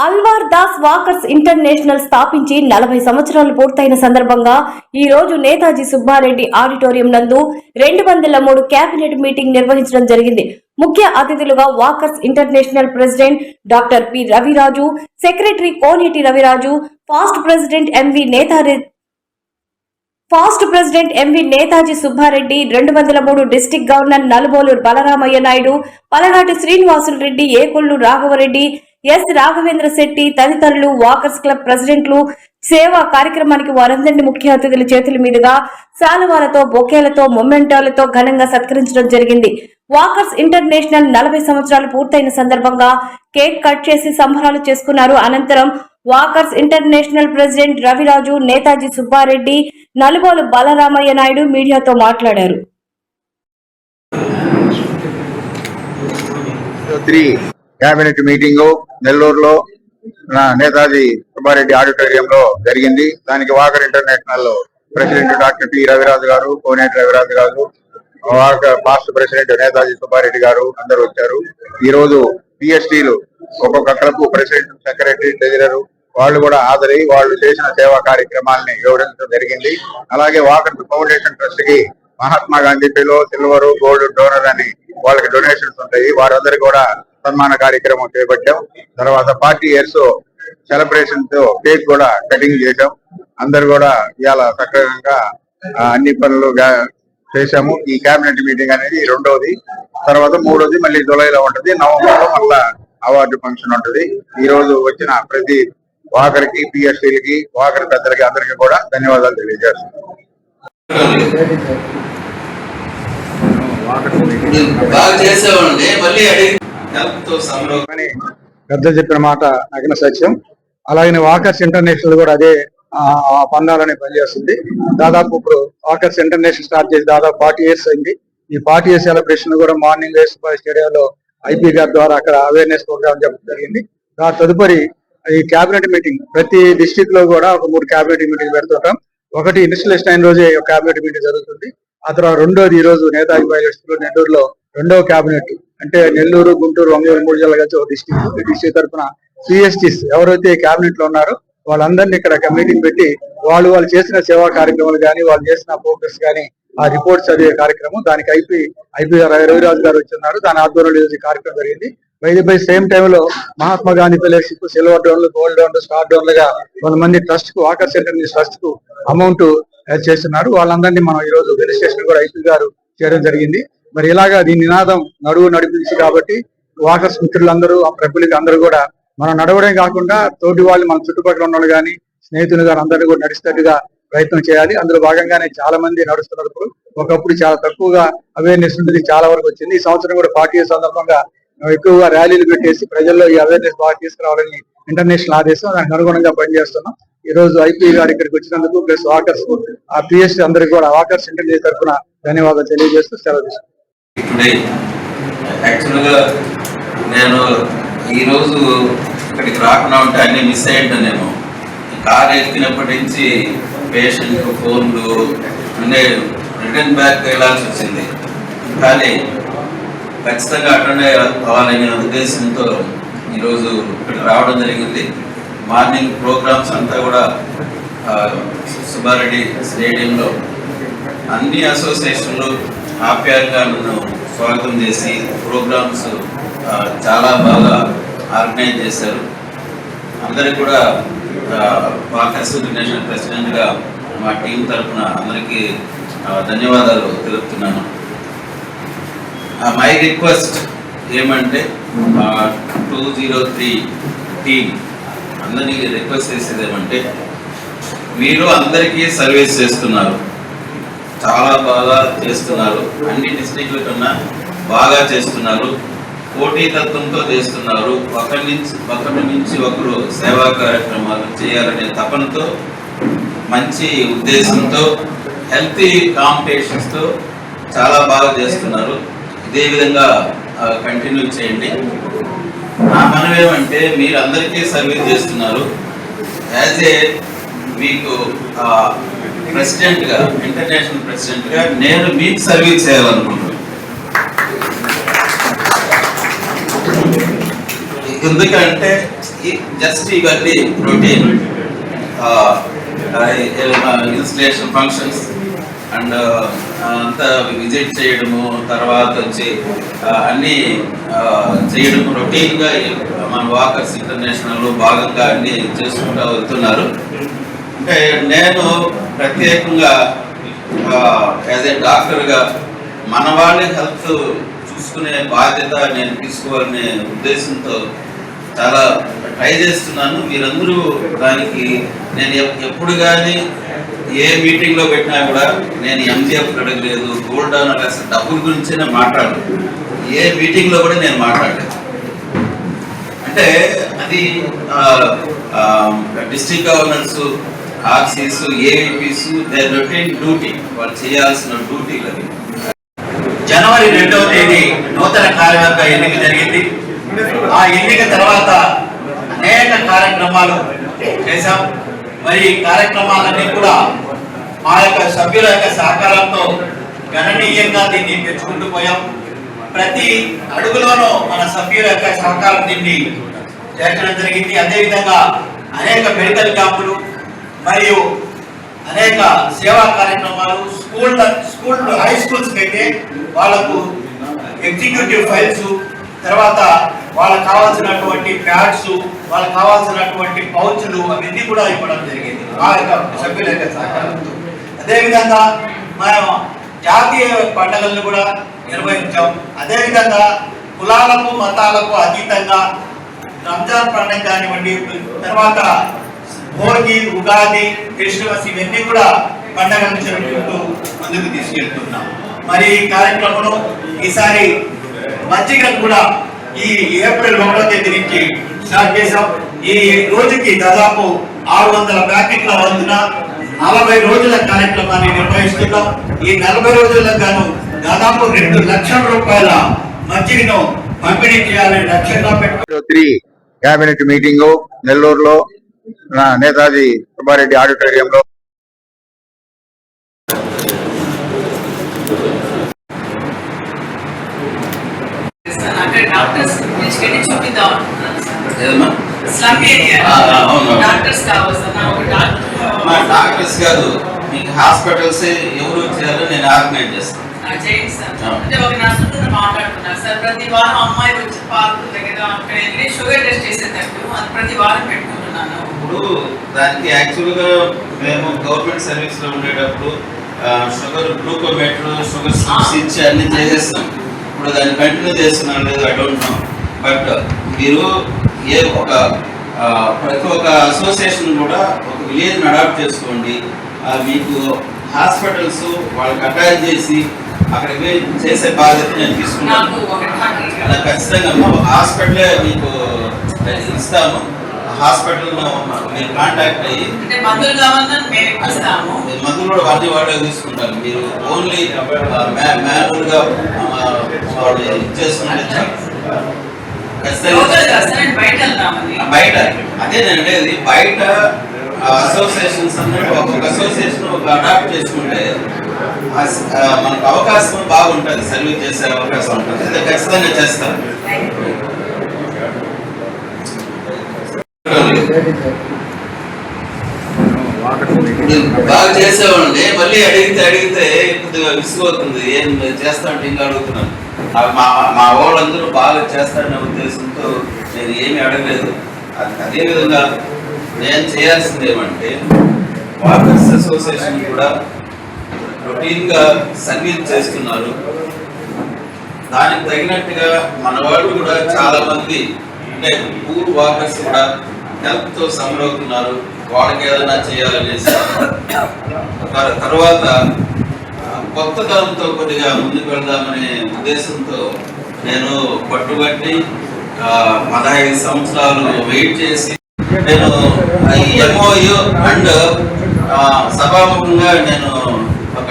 Alwar Das walkers international స్థాపించి 40 సంవత్సరాలు పూర్తయిన సందర్భంగా ఈ రోజు నేతాజీ సుబ్బారెడ్డి ఆడిటోరియం నందు 203 కేబినెట్ మీటింగ్ నిర్వహించడం జరిగింది. ముఖ్య అతిథులుగా walkers international president doctor P Raviraju, secretary Koneti Raviraju, past president MV Netaji Subbareddy, 203 district governor Nalubolu Balaramayya Naidu, Palanati Srinivasulu Reddy, Ekollu Raghavareddy, S Raghavendra Shetty తదితరులు వాకర్స్ క్లబ్ ప్రెసిడెంట్లు సేవా కార్యక్రమానికి వారందరినీ ముఖ్య అతిథుల చేతుల మీదుగా శాలువాలతో, బొకేలతో, మొమెంటోలతో ఘనంగా సత్కరించడం జరిగింది. వాకర్స్ ఇంటర్నేషనల్ 40 సంవత్సరాలు పూర్తయిన సందర్భంగా కేక్ కట్ చేసి సంబరాలు చేసుకున్నారు. అనంతరం walkers international president Raviraju, Netaji Subbareddy, Nalubolu Balaramayya Naidu మీడియాతో మాట్లాడారు. కేబినెట్ మీటింగ్ నెల్లూరులో నేతాజీ సుబ్బారెడ్డి ఆడిటోరియంలో జరిగింది. దానికి walker international president doctor P Raviraju గారు, కోనేటి రవిరాజు గారు, పాస్ట్ ప్రెసిడెంట్ నేతాజీ సుబ్బారెడ్డి గారు అందరూ వచ్చారు. ఈ రోజు పిఎస్టీలు ఒక్కొక్క క్లబ్ ప్రెసిడెంట్, సెక్రటరీ, ట్రెజరర్ వాళ్ళు కూడా హాజరై వాళ్ళు చేసిన సేవా కార్యక్రమాలని వివరించడం జరిగింది. అలాగే వాకర్ ఫౌండేషన్ ట్రస్ట్ కి Mahatma Gandhi fellow, silver, gold donor అని వాళ్ళకి డొనేషన్స్ ఉంటాయి. వారందరికీ కూడా సన్మాన కార్యక్రమం చేపట్టాం. తర్వాత 40 years సెలబ్రేషన్ తో కేక్ కూడా కటింగ్ చేశాం. అందరు కూడా ఇవాళ సక్రమంగా అన్ని పనులు చేశాము. ఈ కేబినెట్ మీటింగ్ అనేది రెండవది. తర్వాత మూడోది మళ్ళీ జూలైలో ఉంటది. నవంబర్ లో మళ్ళా అవార్డు ఫంక్షన్ ఉంటది. ఈ రోజు వచ్చిన ప్రతి వాకర్కి, పిఎస్టీలకి, వాకర్ పెద్దలకి అందరికీ కూడా ధన్యవాదాలు తెలియజేస్తున్నాం. పెద్ద చెప్పిన మాట నగ్న సత్యం. అలాగే వాకర్స్ ఇంటర్నేషనల్ కూడా అదే పందాలని పనిచేస్తుంది. దాదాపు ఇప్పుడు వాకర్స్ ఇంటర్నేషనల్ స్టార్ట్ చేసి దాదాపు 40 years అయింది. ఈ 40 years సెలబ్రేషన్ కూడా మార్నింగ్ స్టేడియంలో ఐపీ గారి ద్వారా అక్కడ అవేర్నెస్ ప్రోగ్రామ్ చెప్పడం జరిగింది. దాని తదుపరి ఈ కేబినెట్ మీటింగ్ ప్రతి డిస్ట్రిక్ట్ లో కూడా ఒక 3 కేబినెట్ మీటింగ్ పెడుతుంటాం. ఒకటి ఇన్స్టలేషన్ అయిన రోజే కేబినెట్ మీటింగ్ జరుగుతుంది. ఆ తర్వాత రెండోది ఈ రోజు నేతాజీ బైలెట్స్ లో నెల్లూరులో రెండవ కేబినెట్, అంటే నెల్లూరు, గుంటూరు, ఒంగోలు 3 జిల్లాలు కలిసి ఒక డిస్ట్రిక్ట్. ఈ డిస్ట్రిక్ట్ తరఫున సిఎస్టీస్ ఎవరైతే కేబినెట్ లో ఉన్నారో వాళ్ళందరినీ ఇక్కడ మీటింగ్ పెట్టి వాళ్ళు చేసిన సేవా కార్యక్రమాలు కానీ, వాళ్ళు చేసిన ఫోకస్ కానీ ఆ రిపోర్ట్స్ చదివే కార్యక్రమం. దానికి ఐపీ రవిరాజు గారు వచ్చిన్నారు. దాని ఆధ్వర్యంలో ఈ కార్యక్రమం జరిగింది. బై సేమ్ టైమ్ లో మహాత్మా గాంధీ ఫెలోషిప్, సిల్వర్ డోన్లు, గోల్డ్ డోన్లు, స్టార్ డోన్లుగా కొంతమంది ట్రస్ట్ కు, వాకర్ సెంటర్ ట్రస్ట్ కు అమౌంట్ చేస్తున్నారు. వాళ్ళందరినీ మనం ఈ రోజు రిజిస్ట్రేషన్ కూడా ఐపీ గారు చేయడం జరిగింది. మరి ఇలాగా దీని నినాదం నడువు నడిపించి కాబట్టి వాకర్స్ మిత్రులందరూ, ఆ ప్రజలకి అందరూ కూడా మనం నడవడం కాకుండా తోటి వాళ్ళు, మన చుట్టుపక్కల ఉన్న వాళ్ళు కానీ, స్నేహితులు కానీ అందరినీ కూడా నడిచేటట్టుగా ప్రయత్నం చేయాలి. అందులో భాగంగానే చాలా మంది నడుస్తున్నప్పుడు ఒకప్పుడు చాలా తక్కువగా అవేర్నెస్ ఉంటుంది, చాలా వరకు వచ్చింది. ఈ సంవత్సరం కూడా 40 years సందర్భంగా ఎక్కువగా ర్యాలీలు పెట్టేసి ప్రజల్లో ఈ అవేర్నెస్ బాగా తీసుకురావాలని ఇంటర్నేషనల్ ఆదేశం. దానికి అనుగుణంగా పనిచేస్తున్నాం. ఈ రోజు ఐపీ గారు ఇక్కడికి వచ్చినందుకు ప్లస్ వాకర్స్, ఆ పిఎస్టీ అందరికి కూడా వాకర్స్ ఇంటర్నేషనల్ తరఫున ధన్యవాదాలు తెలియజేస్తూ సెలవు తీసుకుంటాం. నేను ఈ రోజు ఇక్కడికి రాకుండా ఉంటే అన్ని మిస్ అయ్యాను. నేను కార్ ఎక్కినప్పటి నుంచి పేషెంట్ ఫోన్లు అంటే రిటర్న్ బ్యాక్ వెళ్ళాల్సి వచ్చింది. కానీ ఖచ్చితంగా అటెండ్ అవ్వాలనే ఉద్దేశంతో ఈరోజు ఇక్కడ రావడం జరిగింది. మార్నింగ్ ప్రోగ్రామ్స్ అంతా కూడా సుబ్బారెడ్డి స్టేడియంలో అన్ని అసోసియేషన్లు ఆప్యాయంగా నన్ను స్వాగతం చేసి ప్రోగ్రామ్స్ చాలా బాగా ఆర్గనైజ్ చేశారు. అందరికి కూడా వాకర్స్ ఇంటర్నేషనల్ ప్రెసిడెంట్గా మా టీం తరఫున అందరికీ ధన్యవాదాలు తెలుపుతున్నాను. మై రిక్వెస్ట్ ఏమంటే 203 టీం అందరినీ రిక్వెస్ట్ చేసేది ఏమంటే, మీరు అందరికీ సర్వీస్ చేస్తున్నారు, చాలా బాగా చేస్తున్నారు, అన్ని డిస్ట్రిక్ట్ల కన్నా బాగా చేస్తున్నారు, పోటీతత్వంతో చేస్తున్నారు. ఒకరి నుంచి ఒకరు సేవా కార్యక్రమాలు చేయాలనే తపనతో, మంచి ఉద్దేశంతో, హెల్తీ కాంపిటీషన్స్తో చాలా బాగా చేస్తున్నారు. ఇదే విధంగా కంటిన్యూ చేయండి. నా మనం ఏమంటే, మీరు అందరికీ సర్వీస్ చేస్తున్నారు. యాజ్ ఏ మీకు ప్రెసిడెంట్గా, ఇంటర్నేషనల్ ప్రెసిడెంట్గా నేను మీకు సర్వీస్ చేయాలనుకుంటున్నాను. ఎందుకంటే జస్ట్ ఇవన్నీ రొటీన్ ఇన్స్టలేషన్ ఫంక్షన్స్ అండ్ అంతా విజిట్ చేయడము, తర్వాత వచ్చి అన్నీ చేయడం రొటీన్గా మన వాకర్స్ ఇంటర్నేషనల్ భాగంగా అన్నీ చేసుకుంటూ వెళ్తున్నారు. అంటే నేను ప్రత్యేకంగా యాజ్ ఏ డాక్టర్గా మన వాళ్ళ హెల్త్ చూసుకునే బాధ్యత నేను తీసుకోవాలనే ఉద్దేశంతో చాలా ట్రై చేస్తున్నాను. మీరందరూ దానికి నేను ఎప్పుడు కానీ ఏ మీటింగ్లో పెట్టినా కూడా నేను ఎంజిఎఫ్ అడగలేదు, గోల్డ్ డోనర్ అసలు డబ్బుల గురించే మాట్లాడలేదు. ఏ మీటింగ్లో కూడా నేను మాట్లాడలేదు. అంటే అది district governors, RCs, AVPs the routine duty, వాళ్ళు చేయాల్సిన డ్యూటీలు అవి. జనవరి 2వ తేదీ నూతన కార్యవర్గ ఎన్నిక జరిగింది. ఆ ఎన్నిక తర్వాత అనేక కార్యక్రమాలు చేశాం. మరి ఈ కార్యక్రమాలన్నీ కూడా మా యొక్క సభ్యుల యొక్క సహకారంతో గణనీయంగా దీన్ని పెంచుకుంటూ పోయాం. ప్రతి అడుగులోనూ మన సభ్యుల యొక్క సహకారం దీన్ని చేర్చడం జరిగింది. అదేవిధంగా అనేక మెడికల్ క్యాంపులు మరియు అనేక సేవా కార్యక్రమాలు, హై స్కూల్స్ అయితే వాళ్ళకు ఎగ్జిక్యూటివ్ ఫైల్స్, తర్వాత వాళ్ళకు కావాల్సినటువంటి ప్యాడ్స్, వాళ్ళకు కావాల్సినటువంటి పౌచ్లు అవన్నీ కూడా ఇవ్వడం జరిగింది ఆ యొక్క సభ్యుల యొక్క సహకారంతో. అదేవిధంగా మనం జాతీయ పండుగలను కూడా నిర్వహించాం. అదేవిధంగా కులాలకు మతాలకు అతీతంగా రంజాన్ పండుగ కానివ్వండి, తర్వాత భోగి, ఉగాది, క్రిస్మస్ ఇవన్నీ కూడా పండుగలను జరుపుకుంటూ ముందుకు తీసుకెళ్తున్నాం. మరి ఈ కార్యక్రమంలో ఈసారి మజ్జిగను కూడా ఈ ఏప్రిల్ 1వ తేదీ నుంచి స్టార్ట్ చేశాం. ఈ రోజుకి దాదాపు 600 ప్యాకెట్ల వంతున 40 రోజుల కార్యక్రమాన్ని నిర్వహిస్తున్నాం. ఈ 40 రోజులకు గాను దాదాపు 2 లక్షల రూపాయల మజ్జిగను పంపిణీ చేయాలని లక్ష్యంగా పెట్టుకున్నాం. కేబినెట్ మీటింగ్ నెల్లూరులో నేతాజీ సుబ్బారెడ్డి ఆడిటోరియంలో డాక్టర్స్ చూపిద్దాం. డాక్టర్స్ కాదు, మీకు హాస్పిటల్స్ ఎవరు చేయాలో నేను ఆర్గనైజ్ చేస్తాను. అంటే ఒక నర్సుతో మాట్లాడుతున్నారు సార్. ప్రతి వారం అమ్మాయి వచ్చి పార్కు దగ్గర అక్కడ వెళ్ళి షుగర్ టెస్ట్ చేసేటట్టు అది ప్రతి వారం పెట్టుకుంటున్నాను. ఇప్పుడు దానికి యాక్చువల్గా మేము గవర్నమెంట్ సర్వీస్ లో ఉండేటప్పుడు షుగర్ గ్లూకోమీటర్, షుగర్ స్లిప్స్ ఇచ్చి అన్ని చేసేస్తాం. ఇప్పుడు దాన్ని కంటిన్యూ చేస్తున్నాం లేదు, ఐ డోంట్ నో. బట్ మీరు ప్రతి ఒక్క అసోసియేషన్ కూడా ఒక విలేజ్ని అడాప్ట్ చేసుకోండి. మీకు హాస్పిటల్స్ వాళ్ళకి అటాచ్ చేసి అక్కడికి చేసే బాధ్యత నేను తీసుకున్నాను. ఖచ్చితంగా హాస్పిటలే మీకు ఇస్తాము. హాస్పిటల్లో మీరు కాంటాక్ట్ అయ్యి మందులు కూడా వాటి వాళ్ళే తీసుకుంటారు. మీరు ఓన్లీ మాన్యువల్గా వాళ్ళు ఇచ్చేసుకుంటే బయట అదే నేను అనేది బయట అసోసియేషన్స్ అన్నట్టు ఒక్కొక్క అసోసియేషన్ ఒక అడాప్ట్ చేసుకుంటే మనకు అవకాశం బాగుంటుంది, సర్వీస్ చేసే అవకాశం ఉంటుంది. అదే ఖచ్చితంగా చేస్తారు. బాగా చేసేవాళ్ళని మళ్ళీ అడిగితే కొద్దిగా విసుగవుతుంది. ఏం చేస్తా అంటే ఇంకా అడుగుతున్నాను. మా వాళ్ళందరూ బాగా చేస్తారనే ఉద్దేశంతో నేను ఏమి అడగలేదు. అదేవిధంగా నేను చేయాల్సింది ఏమంటే వాకర్స్ అసోసియేషన్ కూడా రొటీన్గా సర్వీస్ చేస్తున్నారు. దానికి తగినట్టుగా మన వాళ్ళు కూడా చాలా మంది అంటే పూర్ వాకర్స్ కూడా హెల్త్తో సఫర్ అవుతున్నారు. వాళ్ళకి ఏదైనా చేయాలనేసి తర్వాత కొత్త తరంతో కొద్దిగా ముందుకు వెళ్దామనే ఉద్దేశంతో నేను పట్టుబట్టి 15 సంవత్సరాలు వెయిట్ చేసి నేను ఎంఓయు అండ్ సభాముఖంగా నేను ఒక